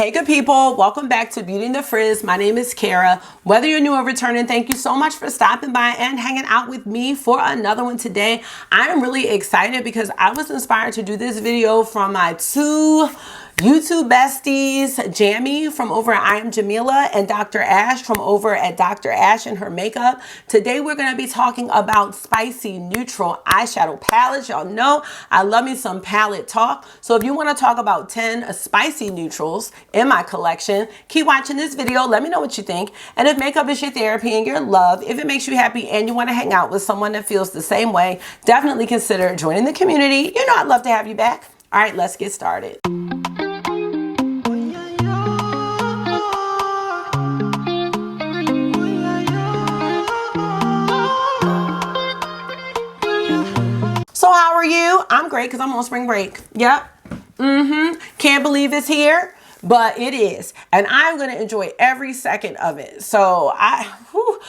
Hey good people, welcome back to Beauty and the Frizz. My name is Cara. Whether you're new or returning, thank you so much for stopping by and hanging out with me for another one today. I am really excited because I was inspired to do this video from my two YouTube besties, Jami from over at I Am Jamila and Dr. Ash from over at Dr. Ash and Her Makeup. Today we're going to be talking about spicy neutral eyeshadow palettes. Y'all know I love me some palette talk. So if you want to talk about 10 spicy neutrals in my collection, keep watching this video. Let me know what you think. And if makeup is your therapy and your love, if it makes you happy and you want to hang out with someone that feels the same way, definitely consider joining the community. You know I'd love to have you back. All right, let's get started. So how are you? I'm great because I'm on spring break. Yep. Can't believe it's here, but it is. And I'm going to enjoy every second of it. So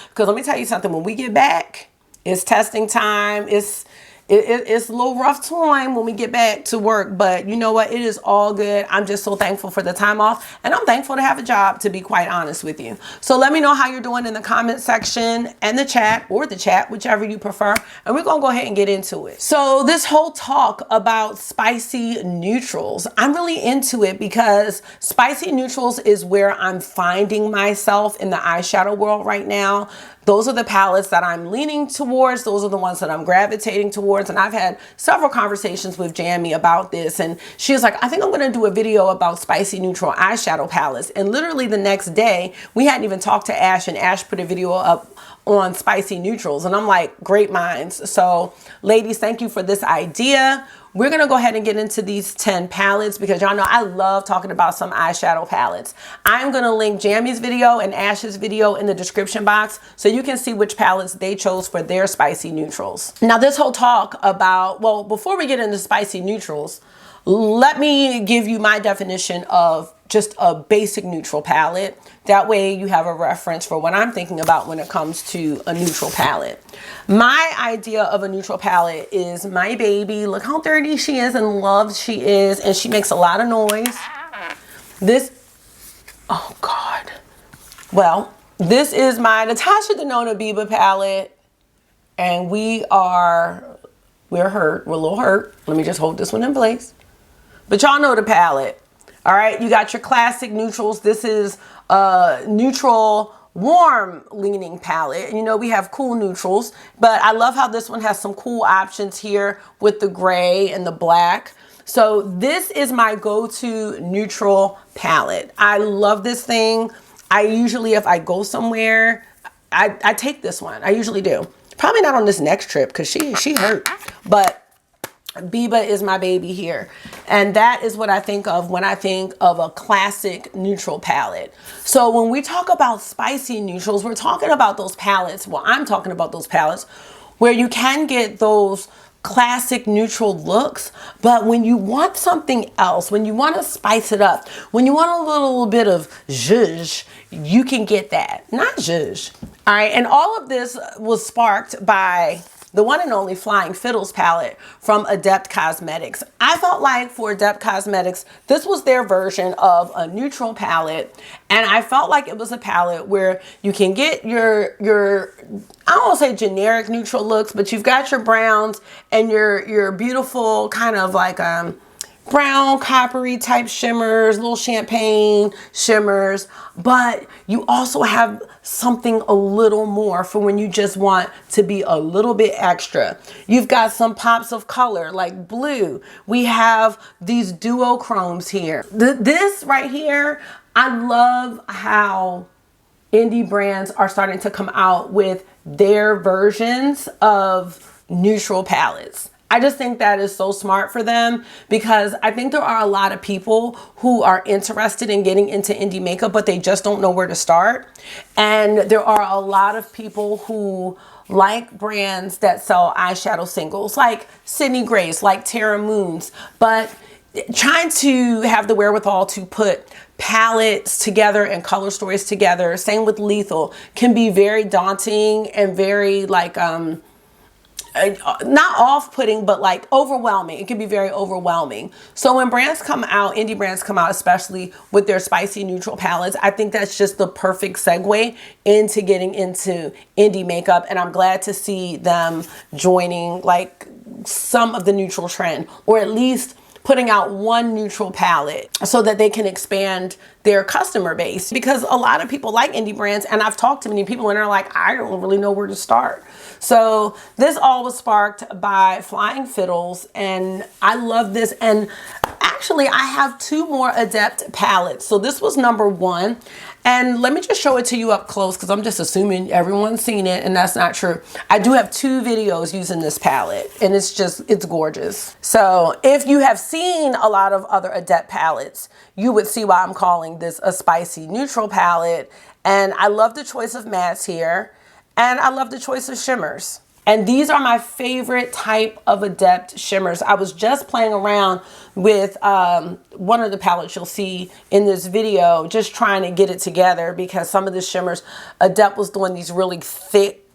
because let me tell you something, when we get back, it's testing time. It's a little rough time when we get back to work, but you know what? It is all good. I'm just so thankful for the time off, and I'm thankful to have a job, to be quite honest with you. So let me know how you're doing in the comment section and the chat, or the chat, whichever you prefer, and we're gonna go ahead and get into it. So this whole talk about spicy neutrals, I'm really into it because spicy neutrals is where I'm finding myself in the eyeshadow world right now. Those are the palettes that I'm leaning towards. Those are the ones that I'm gravitating towards. And I've had several conversations with Jami about this. And she was like, I think I'm going to do a video about spicy neutral eyeshadow palettes. And literally the next day, we hadn't even talked to Ash, and Ash put a video up on spicy neutrals. And I'm like, great minds. So ladies, thank you for this idea. We're going to go ahead and get into these 10 palettes because y'all know I love talking about some eyeshadow palettes. I'm going to link Jami's video and Ash's video in the description box so you can see which palettes they chose for their spicy neutrals. Now this whole talk about, well, before we get into spicy neutrals, let me give you my definition of just a basic neutral palette. That way you have a reference for what I'm thinking about when it comes to a neutral palette. My idea of a neutral palette is my baby. Look how dirty she is and loved she is, and she makes a lot of noise. Oh God. Well, this is my Natasha Denona Biba palette, and we're hurt. We're a little hurt. Let me just hold this one in place. But y'all know the palette. All right, you got your classic neutrals. This is a neutral, warm leaning palette. And you know, we have cool neutrals, but I love how this one has some cool options here with the gray and the black. So this is my go-to neutral palette. I love this thing. I usually, if I go somewhere, I take this one. I usually do. Probably not on this next trip because she hurt, but Biba is my baby here. And that is what I think of when I think of a classic neutral palette. So when we talk about spicy neutrals, we're talking about those palettes. Well, I'm talking about those palettes where you can get those classic neutral looks, but when you want something else, when you want to spice it up, when you want a little bit of zhuzh, you can get that. Not zhuzh. All right. And all of this was sparked by the one and only Flying Fiddle's palette from Adept Cosmetics. I felt like for Adept Cosmetics, this was their version of a neutral palette. And I felt like it was a palette where you can get your I don't want to say generic neutral looks, but you've got your browns and your beautiful kind of like brown coppery type shimmers, little champagne shimmers, but you also have something a little more for when you just want to be a little bit extra. You've got some pops of color like blue. We have these duochromes here. This right here, I love how indie brands are starting to come out with their versions of neutral palettes. I just think that is so smart for them because I think there are a lot of people who are interested in getting into indie makeup, but they just don't know where to start. And there are a lot of people who like brands that sell eyeshadow singles, like Sydney Grace, like Terra Moons, but trying to have the wherewithal to put palettes together and color stories together, same with Lethal, can be very daunting and very like, not off-putting, but like overwhelming. It can be very overwhelming. So when brands come out, indie brands come out, especially with their spicy neutral palettes, I think that's just the perfect segue into getting into indie makeup. And I'm glad to see them joining like some of the neutral trend, or at least putting out one neutral palette so that they can expand their customer base, because a lot of people like indie brands, and I've talked to many people and they're like, I don't really know where to start. So this all was sparked by Flying Fiddles, and I love this. And actually I have two more Adept palettes. So this was number one. And let me just show it to you up close, because I'm just assuming everyone's seen it, and that's not true. I do have two videos using this palette, and it's gorgeous. So if you have seen a lot of other Adept palettes, you would see why I'm calling this a spicy neutral palette. And I love the choice of mattes here, and I love the choice of shimmers. And these are my favorite type of Adept shimmers. I was just playing around with one of the palettes you'll see in this video, just trying to get it together, because some of the shimmers, Adept was doing these really thick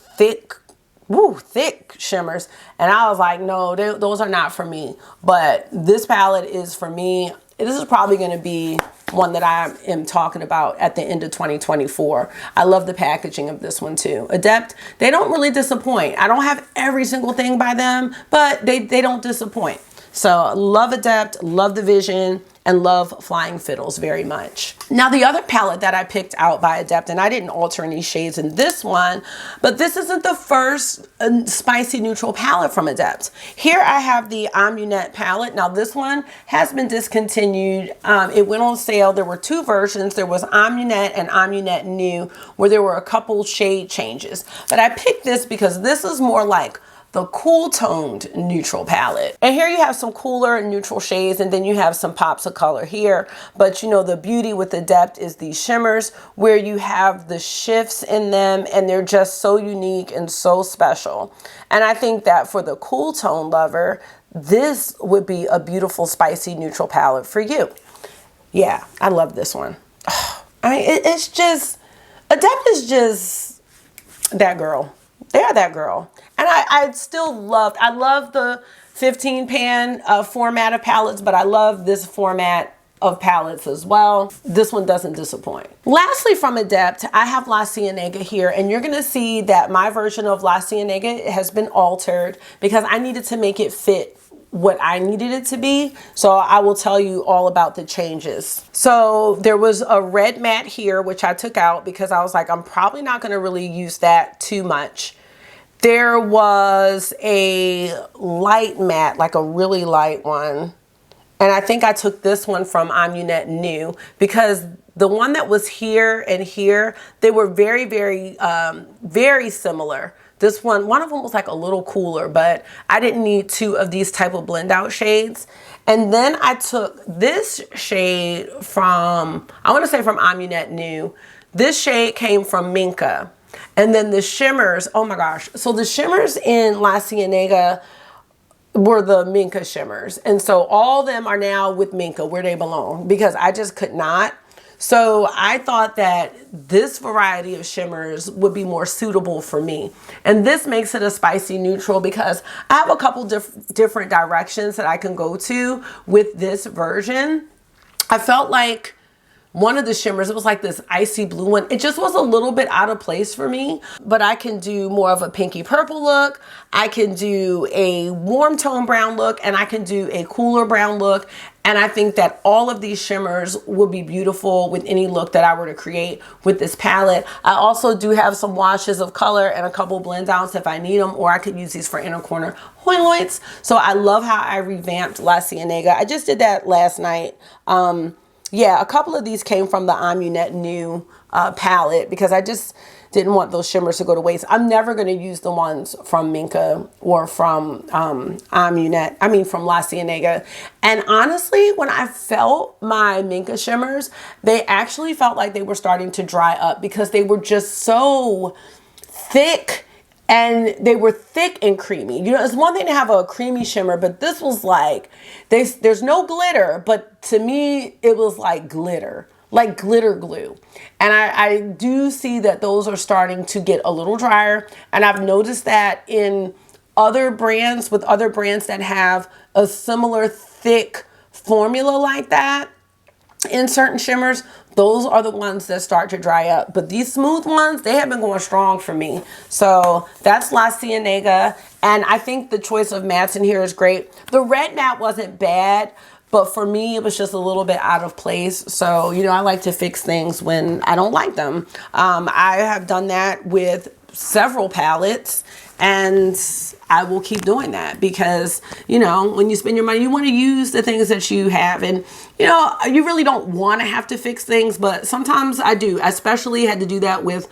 shimmers. And I was like, no, those are not for me. But this palette is for me. This is probably going to be one that I am talking about at the end of 2024. I love the packaging of this one too. Adept, they don't really disappoint. I don't have every single thing by them, but they don't disappoint. So love Adept, love the vision, and love Flying Fiddles very much. Now the other palette that I picked out by Adept, and I didn't alter any shades in this one, but this isn't the first spicy neutral palette from Adept. Here I have the Amunet palette. Now this one has been discontinued. It went on sale. There were two versions. There was Amunet and Amunet New, where there were a couple shade changes. But I picked this because this is more like the cool toned neutral palette. And here you have some cooler neutral shades, and then you have some pops of color here. But you know, the beauty with Adept is these shimmers, where you have the shifts in them, and they're just so unique and so special. And I think that for the cool tone lover, this would be a beautiful spicy neutral palette for you. Yeah, I love this one. I mean, it's just, Adept is just that girl. They are that girl. And I still loved, I love the 15 pan format of palettes, but I love this format of palettes as well. This one doesn't disappoint. Lastly, from Adept, I have La Cienega here, and you're gonna see that my version of La Cienega has been altered because I needed to make it fit what I needed it to be. So I will tell you all about the changes. So there was a red matte here, which I took out because I was like, I'm probably not gonna really use that too much. There was a light matte, like a really light one. And I think I took this one from Amunet New, because the one that was here and here, they were very, very similar. This one of them was like a little cooler, but I didn't need two of these type of blend out shades. And then I took this shade from, I want to say from Amunet New. This shade came from Minka. And then the shimmers, oh my gosh. So the shimmers in La Cienega were the Minka shimmers. And so all of them are now with Minka, where they belong, because I just could not. So I thought that this variety of shimmers would be more suitable for me. And this makes it a spicy neutral because I have a couple different directions that I can go to with this version. I felt like one of the shimmers, it was like this icy blue one. It just was a little bit out of place for me, but I can do more of a pinky purple look. I can do a warm tone brown look, and I can do a cooler brown look. And I think that all of these shimmers would be beautiful with any look that I were to create with this palette. I also do have some washes of color and a couple blend outs if I need them, or I could use these for inner corner highlights. So I love how I revamped La Cienega. I just did that last night. Yeah, a couple of these came from the Amunet New palette because I just didn't want those shimmers to go to waste. I'm never going to use the ones from Minka or from Amunet, I mean from La Cienega. And honestly, when I felt my Minka shimmers, they actually felt like they were starting to dry up because they were just so thick. And they were thick and creamy. You know, it's one thing to have a creamy shimmer, but this was like, there's no glitter, but to me, it was like glitter glue. And I do see that those are starting to get a little drier. And I've noticed that in other brands, with other brands that have a similar thick formula like that in certain shimmers, those are the ones that start to dry up. But these smooth ones, they have been going strong for me. So that's La Cienega. And I think the choice of mattes in here is great. The red matte wasn't bad, but for me, it was just a little bit out of place. So, you know, I like to fix things when I don't like them. I have done that with several palettes, and I will keep doing that because, you know, when you spend your money, you want to use the things that you have. And, you know, you really don't want to have to fix things, but sometimes I do. I especially had to do that with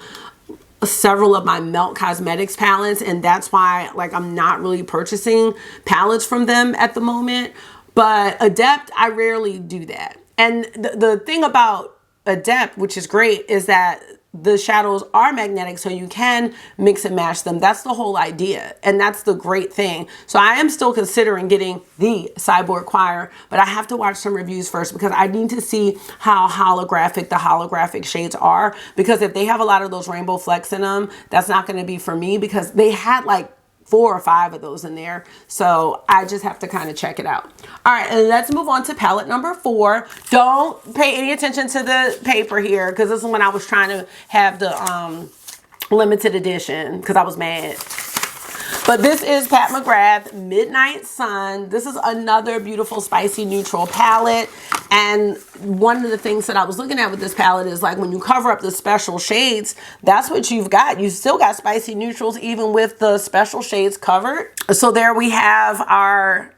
several of my Melt Cosmetics palettes, and that's why, like, I'm not really purchasing palettes from them at the moment. But Adept, I rarely do that. And the thing about Adept, which is great, is that the shadows are magnetic, so you can mix and match them. That's the whole idea, and that's the great thing. So I am still considering getting the Cyborg Choir, but I have to watch some reviews first because I need to see how holographic the holographic shades are, because if they have a lot of those rainbow flecks in them, that's not going to be for me, because they had like 4 or 5 of those in there. So I just have to kind of check it out. All right, and let's move on to palette number 4. Don't pay any attention to the paper here, because this is when I was trying to have the limited edition because I was mad. But this is Pat McGrath Midnight Sun. This is another beautiful spicy neutral palette. And one of the things that I was looking at with this palette is, like, when you cover up the special shades, that's what you've got. You still got spicy neutrals even with the special shades covered. So there we have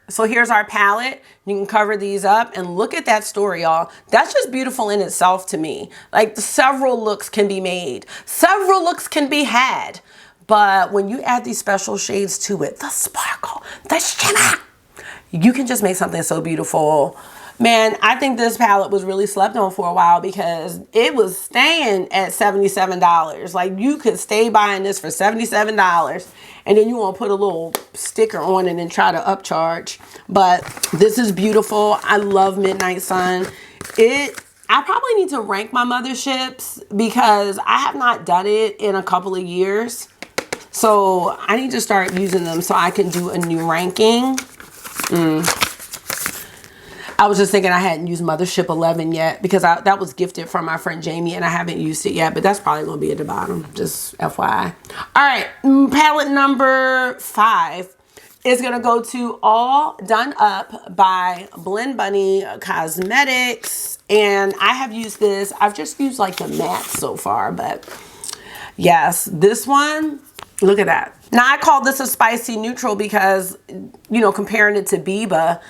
so here's our palette. You can cover these up and look at that story, y'all. That's just beautiful in itself to me. Like, several looks can be made. Several looks can be had. But when you add these special shades to it, the sparkle, the shimmer, you can just make something so beautiful. Man, I think this palette was really slept on for a while because it was staying at $77. Like, you could stay buying this for $77 and then you want to put a little sticker on it and try to upcharge. But this is beautiful. I love Midnight Sun. I probably need to rank my motherships because I have not done it in a couple of years. So I need to start using them so I can do a new ranking. I was just thinking I hadn't used Mothership 11 yet because that was gifted from my friend Jami, and I haven't used it yet, but that's probably going to be at the bottom, just FYI. All right, palette number 5 is going to go to All Done Up by Blend Bunny Cosmetics, and I have used this. I've just used like the mattes so far, but yes, this one, look at that. Now, I call this a spicy neutral because, you know, comparing it to Biba,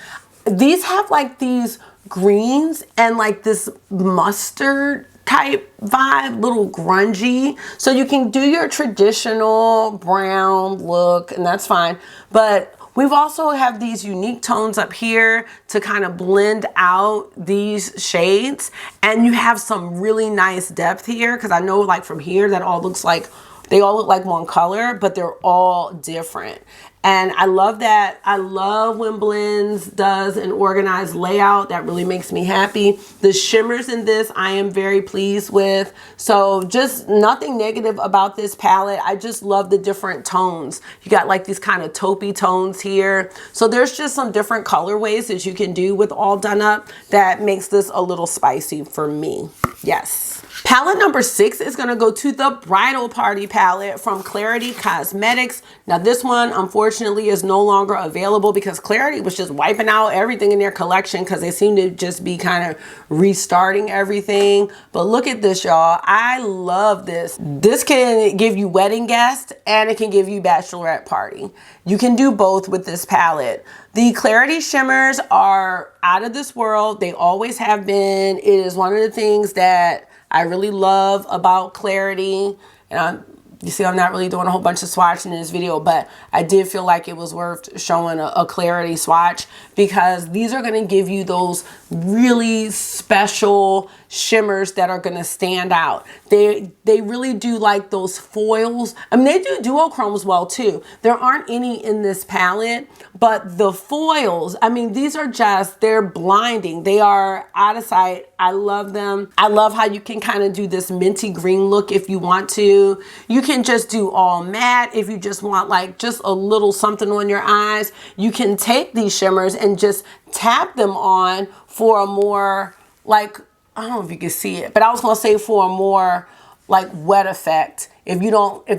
these have like these greens and like this mustard type vibe, little grungy. So you can do your traditional brown look, and that's fine. But we've also have these unique tones up here to kind of blend out these shades. And you have some really nice depth here, because I know, like, from here that all looks like, they all look like one color, but they're all different. And I love that. I love when Blends does an organized layout. That really makes me happy. The shimmers in this, I am very pleased with. So just nothing negative about this palette. I just love the different tones. You got like these kind of taupey tones here. So there's just some different colorways that you can do with All Done Up that makes this a little spicy for me. Yes. Palette number 6 is going to go to the Bridal Party palette from Clarity Cosmetics. Now, this one, unfortunately, is no longer available because Clarity was just wiping out everything in their collection because they seem to just be kind of restarting everything. But look at this, y'all. I love this. This can give you wedding guests and it can give you bachelorette party. You can do both with this palette. The Clarity shimmers are out of this world. They always have been. It is one of the things that I really love about Clarity. And you see, I'm not really doing a whole bunch of swatching in this video, but I did feel like it was worth showing a Clarity swatch because these are going to give you those really special shimmers that are gonna stand out. They really do like those foils. I mean, they do duochromes well too. There aren't any in this palette, but the foils, I mean, these are just, they're blinding. They are out of sight. I love them. I love how you can kind of do this minty green look if you want to. You can just do all matte if you just want like just a little something on your eyes. You can take these shimmers and just tap them on for a more like, I don't know if you can see it, but I was gonna say for a more like wet effect if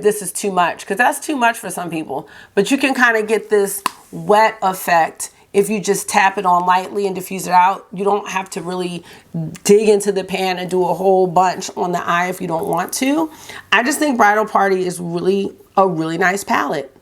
this is too much, because that's too much for some people. But you can kind of get this wet effect if you just tap it on lightly and diffuse it out. You don't have to really dig into the pan and do a whole bunch on the eye if you don't want to. I just think Bridal Party is really a really nice palette.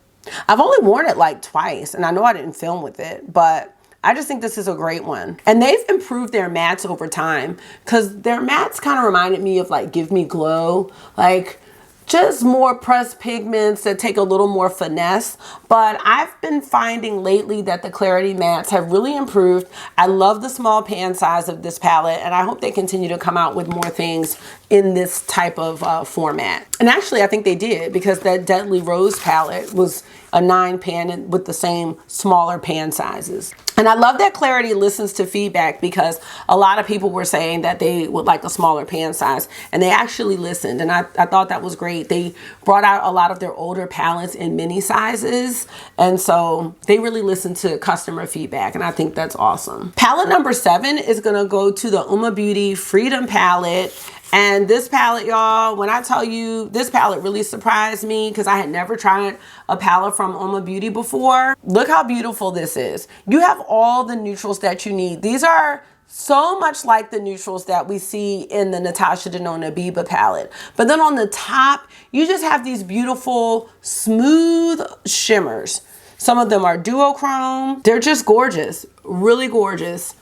I've only worn it like twice, and I know I didn't film with it, but I just think this is a great one. And they've improved their mattes over time, because their mattes kind of reminded me of like Give Me Glow, like just more pressed pigments that take a little more finesse. But I've been finding lately that the Clarity mattes have really improved. I love the small pan size of this palette, and I hope they continue to come out with more things in this type of format. And actually, I think they did, because that Deadly Rose palette was a 9 pan with the same smaller pan sizes. And I love that Clarity listens to feedback, because a lot of people were saying that they would like a smaller pan size, and they actually listened, and I thought that was great. They brought out a lot of their older palettes in mini sizes, and so they really listened to customer feedback, and I think that's awesome. Palette number 7 is gonna go to the Uma Beauty Freedom palette. And this palette, y'all, when I tell you, this palette really surprised me, because I had never tried a palette from Uma Beauty before. Look how beautiful this is. You have all the neutrals that you need. These are so much like the neutrals that we see in the Natasha Denona Biba palette. But then on the top, you just have these beautiful, smooth shimmers. Some of them are duochrome. They're just gorgeous, really gorgeous.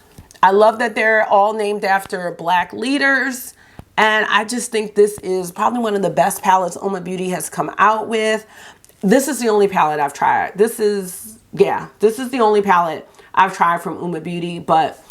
I love that they're all named after Black leaders. And I just think this is probably one of the best palettes Uma Beauty has come out with. This is the only palette I've tried. This is the only palette I've tried from Uma Beauty, but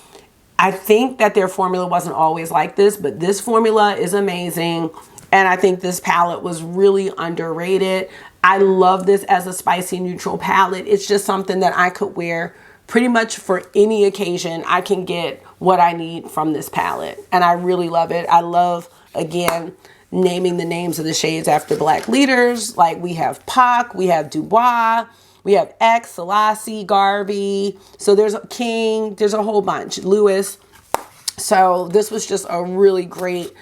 I think that their formula wasn't always like this, but this formula is amazing. And I think this palette was really underrated. I love this as a spicy neutral palette. It's just something that I could wear pretty much for any occasion. I can get what I need from this palette, and I really love it. I love, again, naming the names of the shades after Black leaders. Like, we have Pac, we have Dubois, we have X, Selassie, Garvey. So there's King, there's a whole bunch, Lewis. So this was just a really great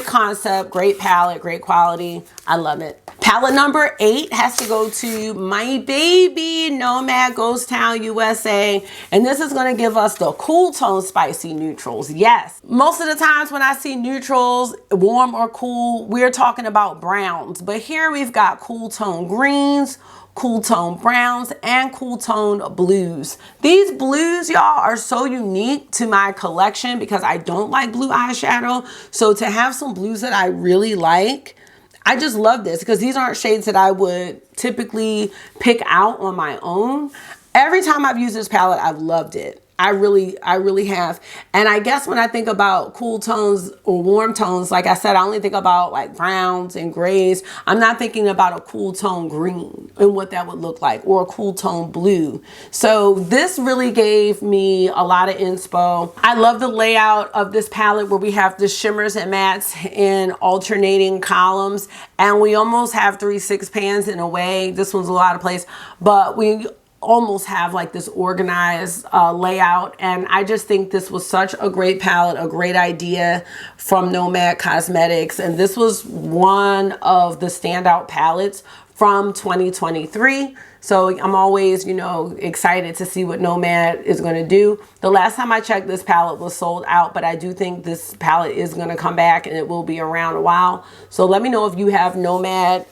concept, great palette, great quality. I love it. Palette number 8 has to go to my baby Nomad Ghost Town USA. And this is going to give us the cool tone spicy neutrals. Yes. Most of the times when I see neutrals, warm or cool, we're talking about browns. But here we've got cool tone greens, cool tone browns, and cool tone blues. These blues, y'all, are so unique to my collection because I don't like blue eyeshadow. So to have some blues that I really like, I just love this, because these aren't shades that I would typically pick out on my own. Every time I've used this palette, I've loved it. I really have. And I guess when I think about cool tones or warm tones, like I said, I only think about like browns and grays. I'm not thinking about a cool tone green and what that would look like, or a cool tone blue. So this really gave me a lot of inspo. I love the layout of this palette where we have the shimmers and mattes in alternating columns, and we almost have 3/6 pans in a way. This one's a lot of place, but we almost have like this organized layout. And I just think this was such a great palette, a great idea from Nomad Cosmetics. And this was one of the standout palettes from 2023. So I'm always, you know, excited to see what Nomad is going to do. The last time I checked, this palette was sold out, but I do think this palette is going to come back, and it will be around a while. So let me know if you have Nomad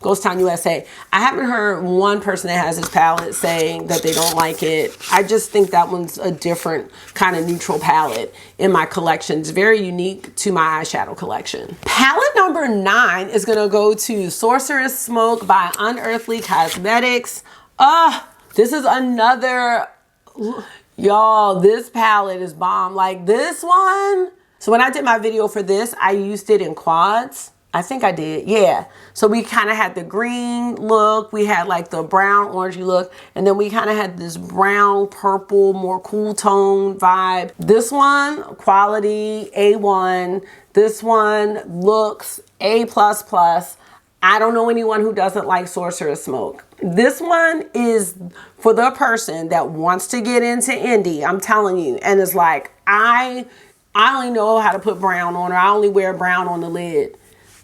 Ghost Town USA. I haven't heard one person that has this palette saying that they don't like it. I just think that one's a different kind of neutral palette in my collection. It's very unique to my eyeshadow collection. Palette number 9 is gonna go to Sorceress Smoke by Unearthly Cosmetics. This is another, y'all, this palette is bomb. Like, this one, So when I did my video for this, I used it in quads. I think I did, yeah. So we kind of had the green look, we had like the brown orangey look, and then we kind of had this brown, purple, more cool tone vibe. This one, quality, A1. This one looks A++. I don't know anyone who doesn't like Sorcerer's Smoke. This one is for the person that wants to get into indie, I'm telling you, and it's like, I only know how to put brown on, or I only wear brown on the lid.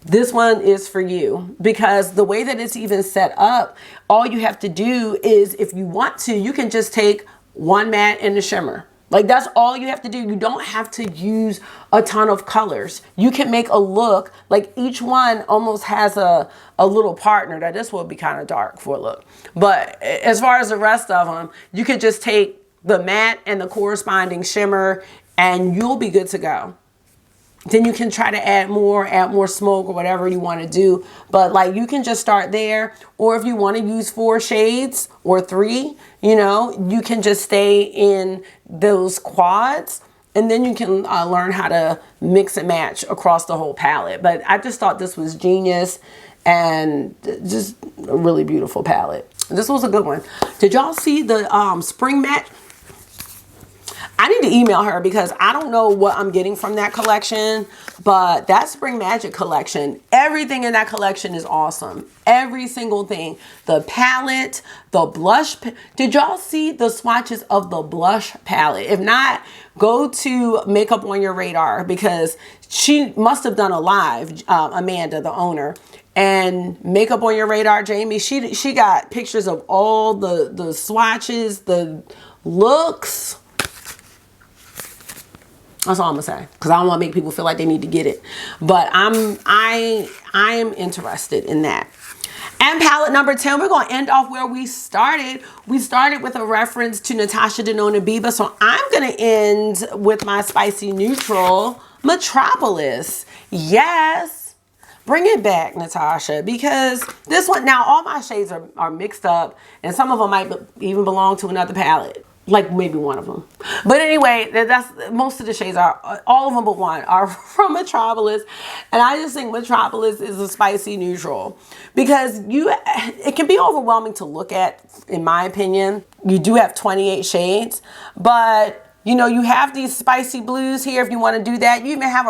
This one is for you, because the way that it's even set up, all you have to do is, if you want to, you can just take one matte and a shimmer. Like, that's all you have to do. You don't have to use a ton of colors. You can make a look, like each one almost has a little partner. That this will be kind of dark for a look. But as far as the rest of them, you could just take the matte and the corresponding shimmer and you'll be good to go. Then you can try to add more smoke or whatever you want to do. But like, you can just start there. Or if you want to use 4 shades or 3, you know, you can just stay in those quads. And then you can learn how to mix and match across the whole palette. But I just thought this was genius and just a really beautiful palette. This was a good one. Did y'all see the spring match? I need to email her because I don't know what I'm getting from that collection, but that Spring Magic collection, everything in that collection is awesome. Every single thing. The palette, the blush. Did y'all see the swatches of the blush palette? If not, go to Makeup on Your Radar because she must have done a live, Amanda, the owner. And Makeup on Your Radar, Jamie, she got pictures of all the swatches, the looks. That's all I'm gonna say, because I don't want to make people feel like they need to get it. But I am interested in that. And palette number 10, we're gonna end off where we started. We started with a reference to Natasha Denona Biba, so I'm gonna end with my spicy neutral Metropolis. Yes, bring it back, Natasha, because this one, now all my shades are mixed up, and some of them might even belong to another palette. Like maybe one of them. But anyway, that's most of the shades are, all of them but one are from Metropolis. And I just think Metropolis is a spicy neutral because it can be overwhelming to look at, in my opinion. You do have 28 shades, but you know, you have these spicy blues here if you want to do that. You even have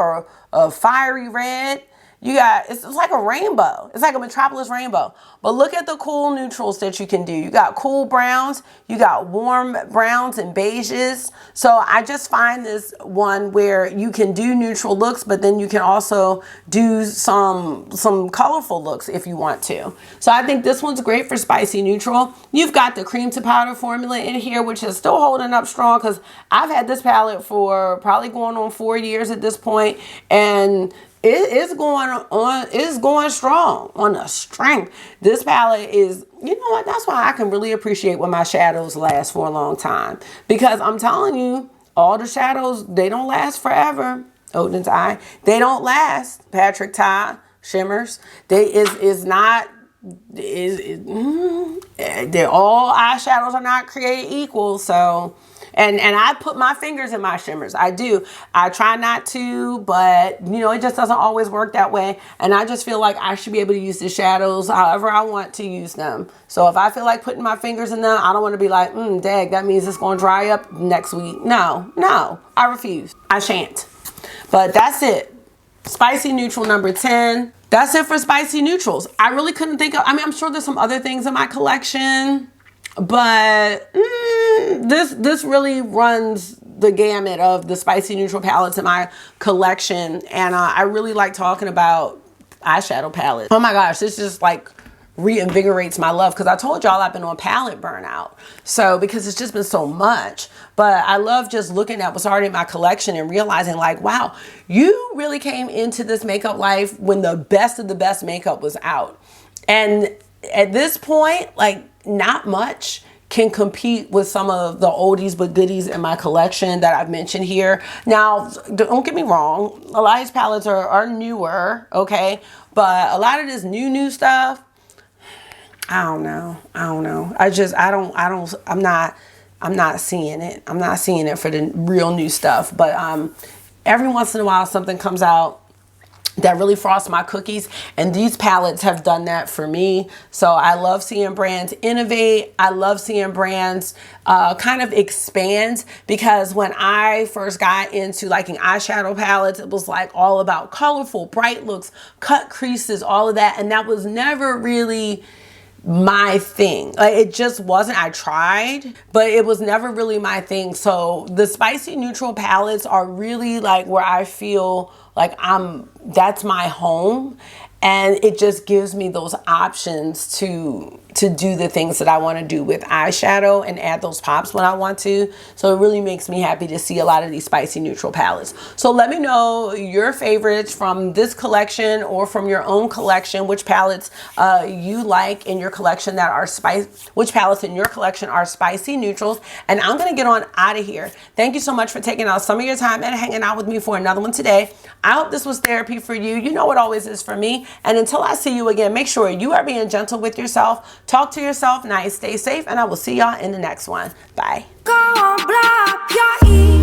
a fiery red. You got, it's like a rainbow. It's like a Metropolis rainbow. But look at the cool neutrals that you can do. You got cool browns. You got warm browns and beiges. So I just find this one where you can do neutral looks, but then you can also do some colorful looks if you want to. So I think this one's great for spicy neutral. You've got the cream to powder formula in here, which is still holding up strong because I've had this palette for probably going on 4 years at this point, and it's going strong on the strength. This palette is, you know what, that's why I can really appreciate when my shadows last for a long time. Because I'm telling you, all the shadows, they don't last forever. Odin's Eye, they don't last. Patrick Ta, shimmers, they're all eyeshadows are not created equal. So and I put my fingers in my shimmers. I do. I try not to, but you know, it just doesn't always work that way. And I just feel like I should be able to use the shadows however I want to use them. So if I feel like putting my fingers in them, I don't want to be like, dag, that means it's going to dry up next week. No, I refuse. I shan't. But that's it. Spicy neutral number 10. That's it for spicy neutrals. I really couldn't think of, I mean, I'm sure there's some other things in my collection, but this really runs the gamut of the spicy neutral palettes in my collection. And I really like talking about eyeshadow palettes. Oh my gosh, this just like reinvigorates my love, because I told y'all I've been on palette burnout. So because it's just been so much, but I love just looking at what's already in my collection and realizing like, wow, you really came into this makeup life when the best of the best makeup was out. And at this point, like, not much can compete with some of the oldies but goodies in my collection that I've mentioned here. Now, don't get me wrong, a lot of these palettes are newer, okay? But a lot of this new stuff, I don't know. I'm not seeing it. I'm not seeing it for the real new stuff. But every once in a while something comes out that really frosts my cookies, and these palettes have done that for me. So I love seeing brands innovate. I love seeing brands kind of expand, because when I first got into liking eyeshadow palettes, it was like all about colorful, bright looks, cut creases, all of that, and that was never really my thing. Like, it just wasn't. I tried, but it was never really my thing. So the spicy neutral palettes are really like where I feel like that's my home, and it just gives me those options to do the things that I want to do with eyeshadow and add those pops when I want to. So it really makes me happy to see a lot of these spicy neutral palettes. So let me know your favorites from this collection or from your own collection, which palettes you like in your collection that are which palettes in your collection are spicy neutrals. And I'm gonna get on out of here. Thank you so much for taking out some of your time and hanging out with me for another one today. I hope this was therapy for you. You know it always is for me. And until I see you again, make sure you are being gentle with yourself. Talk to yourself nice, stay safe, and I will see y'all in the next one. Bye. Go blow up your ear.